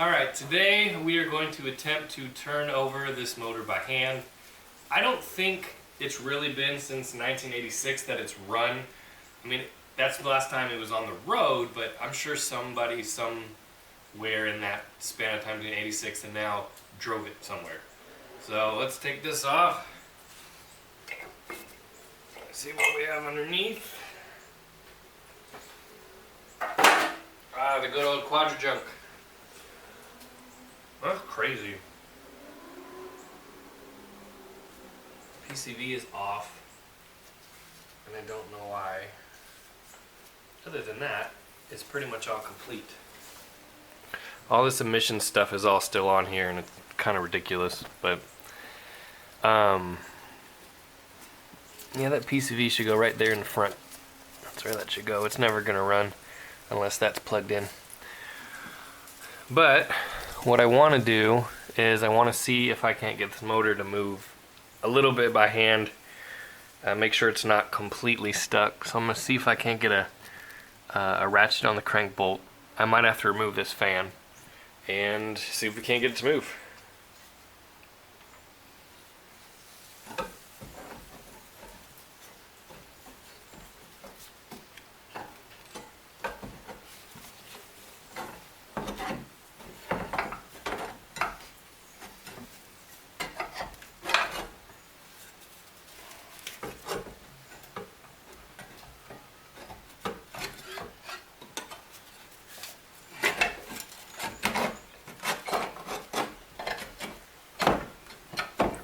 Alright, today we are going to attempt to turn over this motor by hand. I don't think it's really been since 1986 that it's run. I mean, that's the last time it was on the road, but I'm sure somebody somewhere in that span of time between 86 and now drove it somewhere. So let's take this off. Let's see what we have underneath. Ah, the good old quadra-junk. That's crazy. PCV is off, and I don't know why. Other than that, it's pretty much all complete. All this emission stuff is all still on here, and it's kind of ridiculous, but yeah, that PCV should go right there in the front. That's where that should go. It's never gonna run unless that's plugged in. But what I want to do is I want to see if I can't get this motor to move a little bit by hand, make sure it's not completely stuck. So I'm going to see if I can't get a ratchet on the crank bolt. I might have to remove this fan and see if we can't get it to move.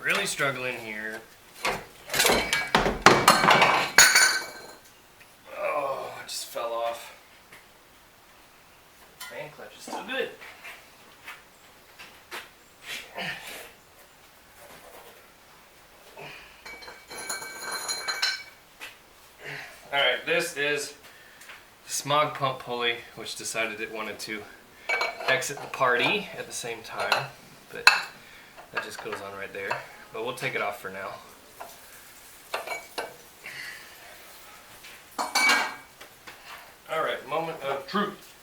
Really struggling here. Oh, it just fell off. Fan clutch is still good. Alright, this is the smog pump pulley, which decided it wanted to exit the party at the same time, but that just goes on right there. But we'll take it off for now. Alright, moment of truth.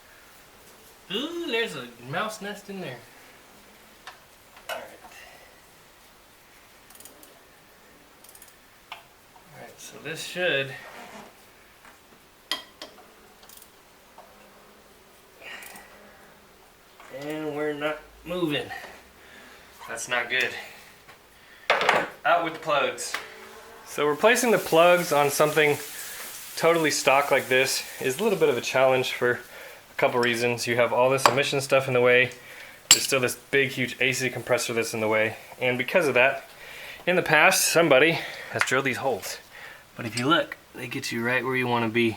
Ooh, there's a mouse nest in there. Alright. Alright, so this should and we're not moving. That's not good. Out with the plugs. So replacing the plugs on something totally stock like this is a little bit of a challenge for a couple reasons. You have all this emission stuff in the way. There's still this big huge AC compressor that's in the way, and because of that, in the past somebody has drilled these holes. But if you look, they get you right where you want to be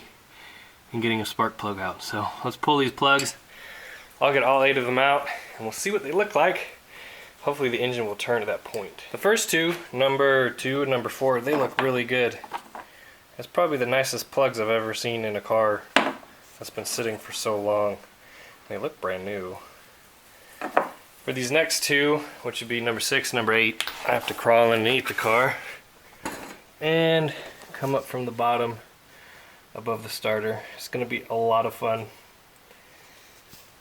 in getting a spark plug out. So let's pull these plugs. I'll get all 8 of them out and we'll see what they look like. Hopefully the engine will turn at that point. The first two, number 2 and number 4, they look really good. That's probably the nicest plugs I've ever seen in a car that's been sitting for so long. They look brand new. For these next two, which would be number 6 and number 8, I have to crawl underneath the car and come up from the bottom above the starter. It's going to be a lot of fun.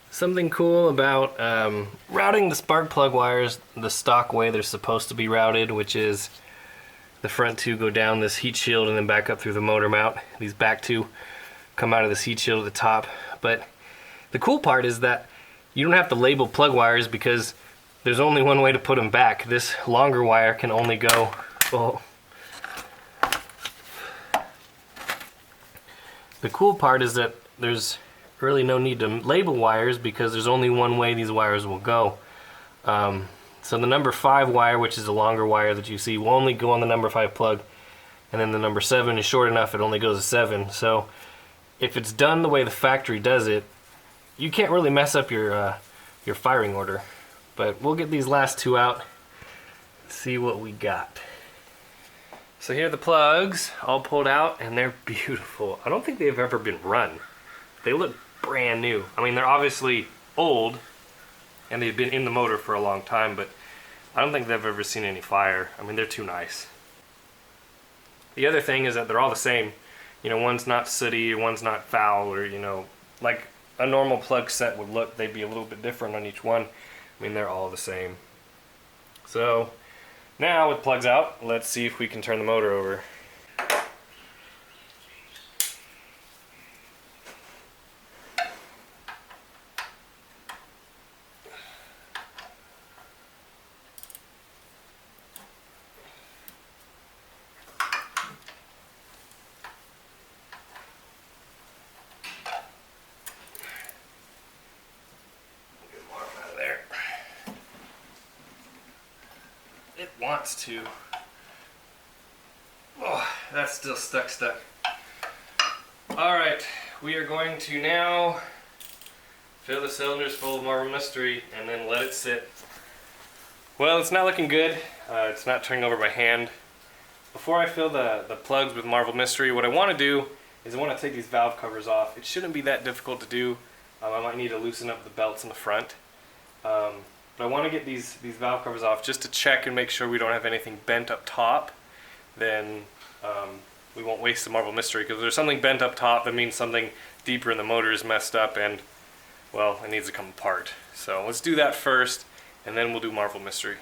Something cool about routing the spark plug wires the stock way they're supposed to be routed, which is the front two go down this heat shield and then back up through the motor mount. These back two come out of this heat shield at the top. But the cool part is that you don't have to label plug wires because there's only one way to put them back. This longer wire can only go, well, the cool part is that there's really no need to label wires because there's only one way these wires will go. So the number 5 wire, which is the longer wire that you see, will only go on the number 5 plug, and then the number 7 is short enough it only goes to 7. So if it's done the way the factory does it, you can't really mess up your firing order. But we'll get these last 2 out, see what we got. So here are the plugs all pulled out, and they're beautiful. I don't think they've ever been run. They look brand new. I mean, they're obviously old and they've been in the motor for a long time, but I don't think they've ever seen any fire. I mean, they're too nice. The other thing is that they're all the same. You know, one's not sooty, one's not foul, or, you know, like a normal plug set would look. They'd be a little bit different on each one. I mean, they're all the same. So now with plugs out, let's see if we can turn the motor over. It wants to. Oh, that's still stuck. Alright, we are going to now fill the cylinders full of Marvel Mystery and then let it sit. Well, it's not looking good. It's not turning over by hand. Before I fill the plugs with Marvel Mystery, what I want to do is I want to take these valve covers off. It shouldn't be that difficult to do. I might need to loosen up the belts in the front. But I want to get these valve covers off just to check and make sure we don't have anything bent up top. Then we won't waste the Marvel Mystery, because if there's something bent up top, that means something deeper in the motor is messed up and, well, it needs to come apart. So let's do that first, and then we'll do Marvel Mystery.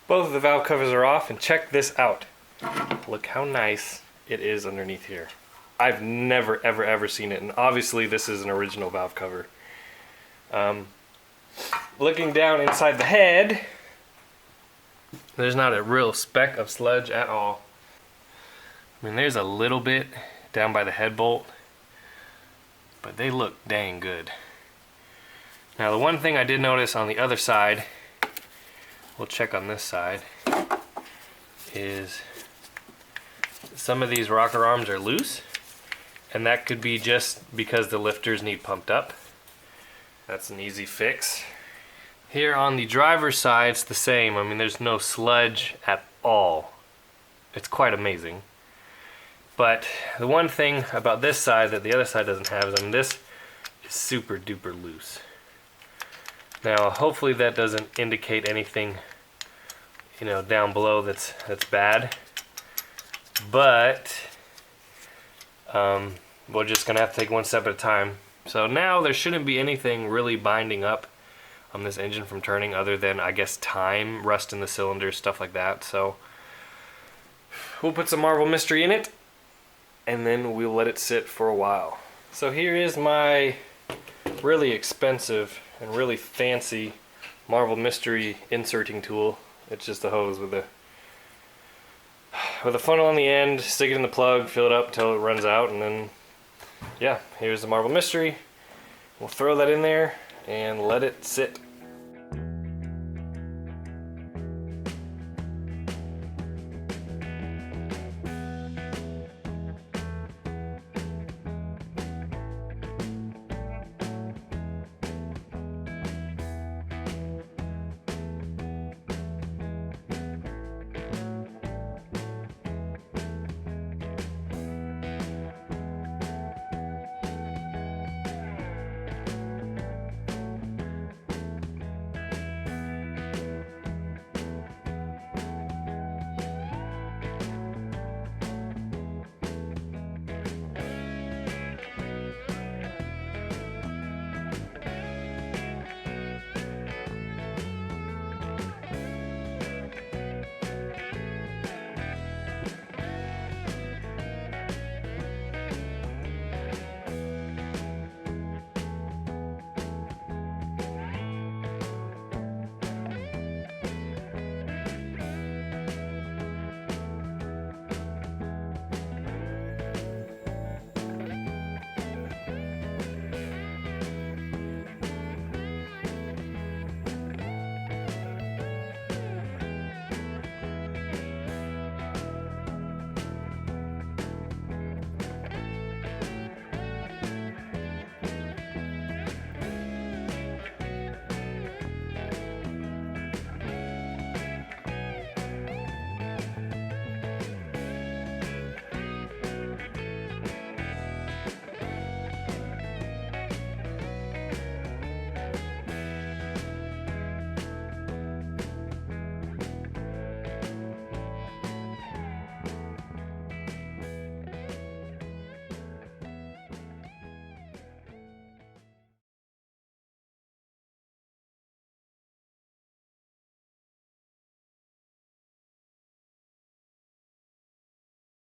Both of the valve covers are off, and check this out. Look how nice it is underneath here. I've never ever seen it, and obviously this is an original valve cover. Looking down inside the head, there's not a real speck of sludge at all. I mean, there's a little bit down by the head bolt, but they look dang good. Now, the one thing I did notice on the other side, we'll check on this side, is some of these rocker arms are loose, and that could be just because the lifters need pumped up. That's an easy fix. Here on the driver's side, it's the same. I mean, there's no sludge at all. It's quite amazing. But the one thing about this side that the other side doesn't have is, I mean, this is super duper loose. Now, hopefully that doesn't indicate anything, you know, down below that's bad. But we're just gonna have to take one step at a time. So now there shouldn't be anything really binding up on this engine from turning, other than, I guess, time, rust in the cylinders, stuff like that. So we'll put some Marvel Mystery in it, and then we'll let it sit for a while. So here is my really expensive and really fancy Marvel Mystery inserting tool. It's just a hose with a funnel on the end. Stick it in the plug, fill it up until it runs out, and then, yeah, here's the Marvel Mystery. We'll throw that in there and let it sit.